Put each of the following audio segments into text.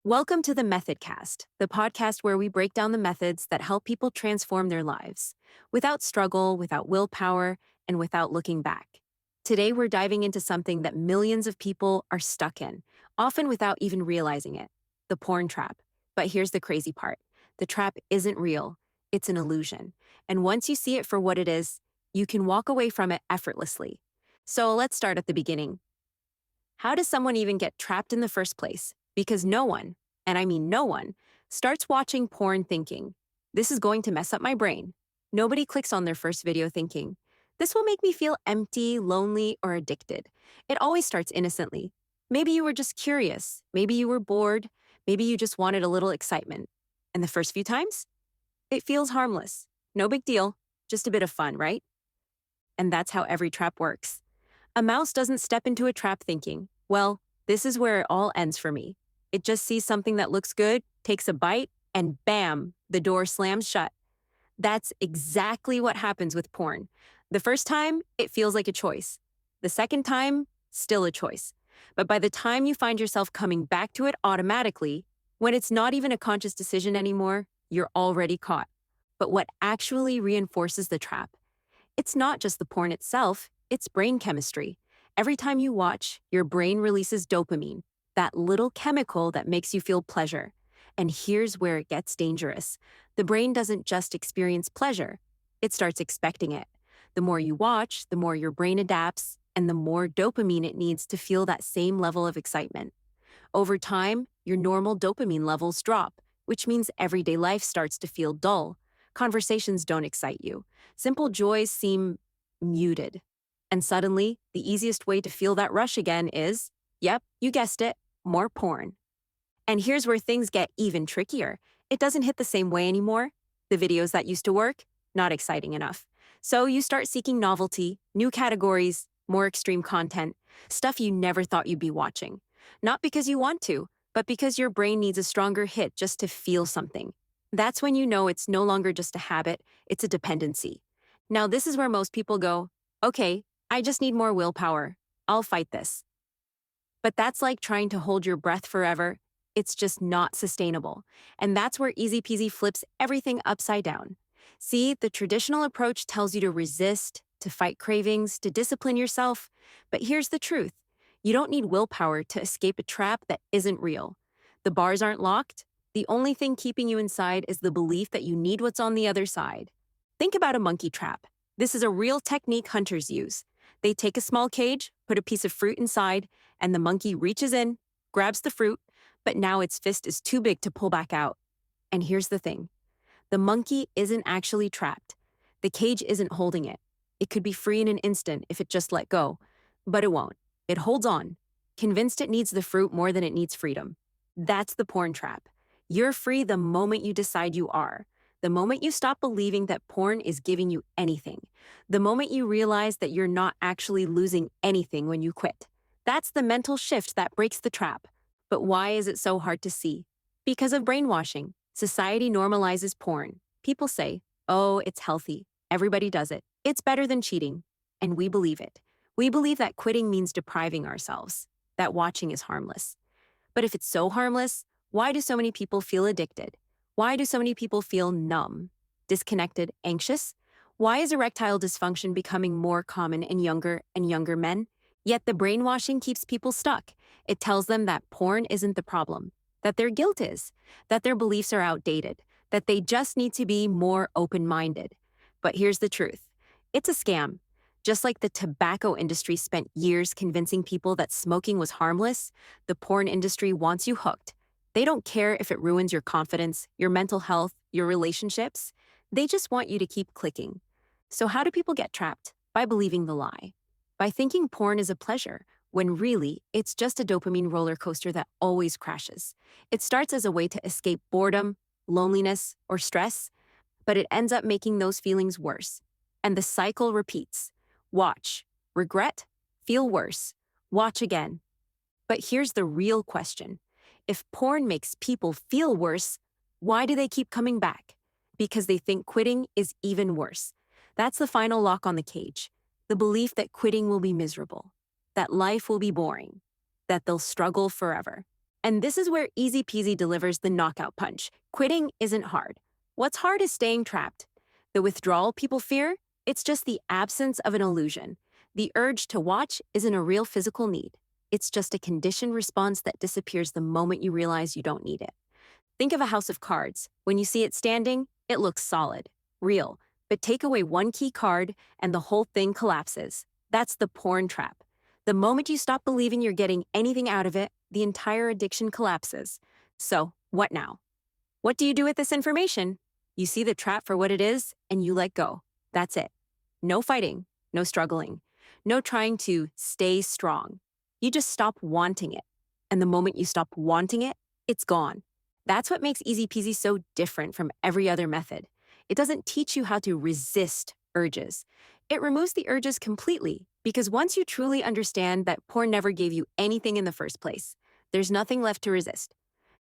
Welcome to the Methodcast, the podcast where we break down the methods that help people transform their lives without struggle, without willpower, and without looking back. Today, we're diving into something that millions of people are stuck in, often without even realizing it: the porn trap. But here's the crazy part: the trap isn't real, it's an illusion. And once you see it for what it is, you can walk away from it effortlessly. So let's start at the beginning. How does someone even get trapped in the first place? Because no one, and I mean no one, starts watching porn thinking, this is going to mess up my brain. Nobody clicks on their first video thinking, this will make me feel empty, lonely, or addicted. It always starts innocently. Maybe you were just curious. Maybe you were bored. Maybe you just wanted a little excitement. And the first few times, it feels harmless. No big deal. Just a bit of fun, right? And that's how every trap works. A mouse doesn't step into a trap thinking, well, this is where it all ends for me. It just sees something that looks good, takes a bite, and bam, the door slams shut. That's exactly what happens with porn. The first time, it feels like a choice. The second time, still a choice. But by the time you find yourself coming back to it automatically, when it's not even a conscious decision anymore, you're already caught. But what actually reinforces the trap? It's not just the porn itself, it's brain chemistry. Every time you watch, your brain releases dopamine, that little chemical that makes you feel pleasure. And here's where it gets dangerous. The brain doesn't just experience pleasure, it starts expecting it. The more you watch, the more your brain adapts, and the more dopamine it needs to feel that same level of excitement. Over time, your normal dopamine levels drop, which means everyday life starts to feel dull. Conversations don't excite you. Simple joys seem muted. And suddenly, the easiest way to feel that rush again is, yep, you guessed it, more porn. And here's where things get even trickier. It doesn't hit the same way anymore. The videos that used to work, not exciting enough. So you start seeking novelty, new categories, more extreme content, stuff you never thought you'd be watching. Not because you want to, but because your brain needs a stronger hit just to feel something. That's when you know it's no longer just a habit, it's a dependency. Now, this is where most people go, okay, I just need more willpower. I'll fight this. But that's like trying to hold your breath forever. It's just not sustainable. And that's where Easy Peasy flips everything upside down. See, the traditional approach tells you to resist, to fight cravings, to discipline yourself. But here's the truth. You don't need willpower to escape a trap that isn't real. The bars aren't locked. The only thing keeping you inside is the belief that you need what's on the other side. Think about a monkey trap. This is a real technique hunters use. They take a small cage, put a piece of fruit inside, and the monkey reaches in, grabs the fruit, but now its fist is too big to pull back out. And here's the thing. The monkey isn't actually trapped. The cage isn't holding it. It could be free in an instant if it just let go, but it won't. It holds on, convinced it needs the fruit more than it needs freedom. That's the porn trap. You're free the moment you decide you are. The moment you stop believing that porn is giving you anything. The moment you realize that you're not actually losing anything when you quit. That's the mental shift that breaks the trap. But why is it so hard to see? Because of brainwashing. Society normalizes porn. People say, oh, it's healthy. Everybody does it. It's better than cheating. And we believe it. We believe that quitting means depriving ourselves, that watching is harmless. But if it's so harmless, why do so many people feel addicted? Why do so many people feel numb, disconnected, anxious? Why is erectile dysfunction becoming more common in younger and younger men? Yet the brainwashing keeps people stuck. It tells them that porn isn't the problem, that their guilt is, that their beliefs are outdated, that they just need to be more open-minded. But here's the truth. It's a scam. Just like the tobacco industry spent years convincing people that smoking was harmless, the porn industry wants you hooked. They don't care if it ruins your confidence, your mental health, your relationships. They just want you to keep clicking. So how do people get trapped? By believing the lie. By thinking porn is a pleasure, when really, it's just a dopamine roller coaster that always crashes. It starts as a way to escape boredom, loneliness, or stress, but it ends up making those feelings worse. And the cycle repeats. Watch, regret, feel worse, watch again. But here's the real question. If porn makes people feel worse, why do they keep coming back? Because they think quitting is even worse. That's the final lock on the cage. The belief that quitting will be miserable, that life will be boring, that they'll struggle forever. And this is where Easy Peasy delivers the knockout punch. Quitting isn't hard. What's hard is staying trapped. The withdrawal people fear, it's just the absence of an illusion. The urge to watch isn't a real physical need. It's just a conditioned response that disappears the moment you realize you don't need it. Think of a house of cards. When you see it standing, it looks solid, real. But take away one key card and the whole thing collapses. That's the porn trap. The moment you stop believing you're getting anything out of it, the entire addiction collapses. So, what now? What do you do with this information? You see the trap for what it is, and you let go. That's it. No fighting, no struggling, no trying to stay strong. You just stop wanting it. And the moment you stop wanting it, it's gone. That's what makes Easy Peasy so different from every other method. It doesn't teach you how to resist urges. It removes the urges completely, because once you truly understand that porn never gave you anything in the first place, there's nothing left to resist.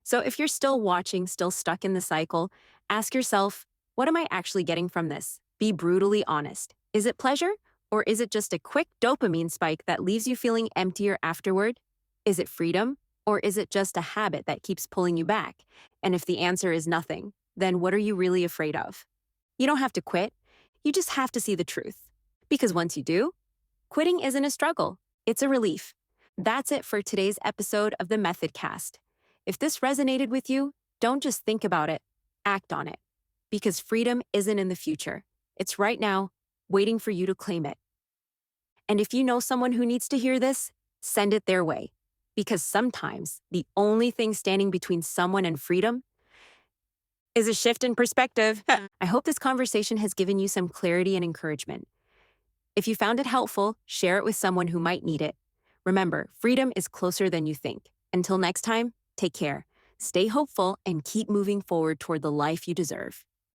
So if you're still watching, still stuck in the cycle, ask yourself, what am I actually getting from this? Be brutally honest. Is it pleasure? Or is it just a quick dopamine spike that leaves you feeling emptier afterward? Is it freedom? Or is it just a habit that keeps pulling you back? And if the answer is nothing, then what are you really afraid of? You don't have to quit. You just have to see the truth. Because once you do, quitting isn't a struggle. It's a relief. That's it for today's episode of the Methodcast. If this resonated with you, don't just think about it, act on it. Because freedom isn't in the future. It's right now, waiting for you to claim it. And if you know someone who needs to hear this, send it their way. Because sometimes the only thing standing between someone and freedom is a shift in perspective. I hope this conversation has given you some clarity and encouragement. If you found it helpful, share it with someone who might need it. Remember, freedom is closer than you think. Until next time, take care, stay hopeful, and keep moving forward toward the life you deserve.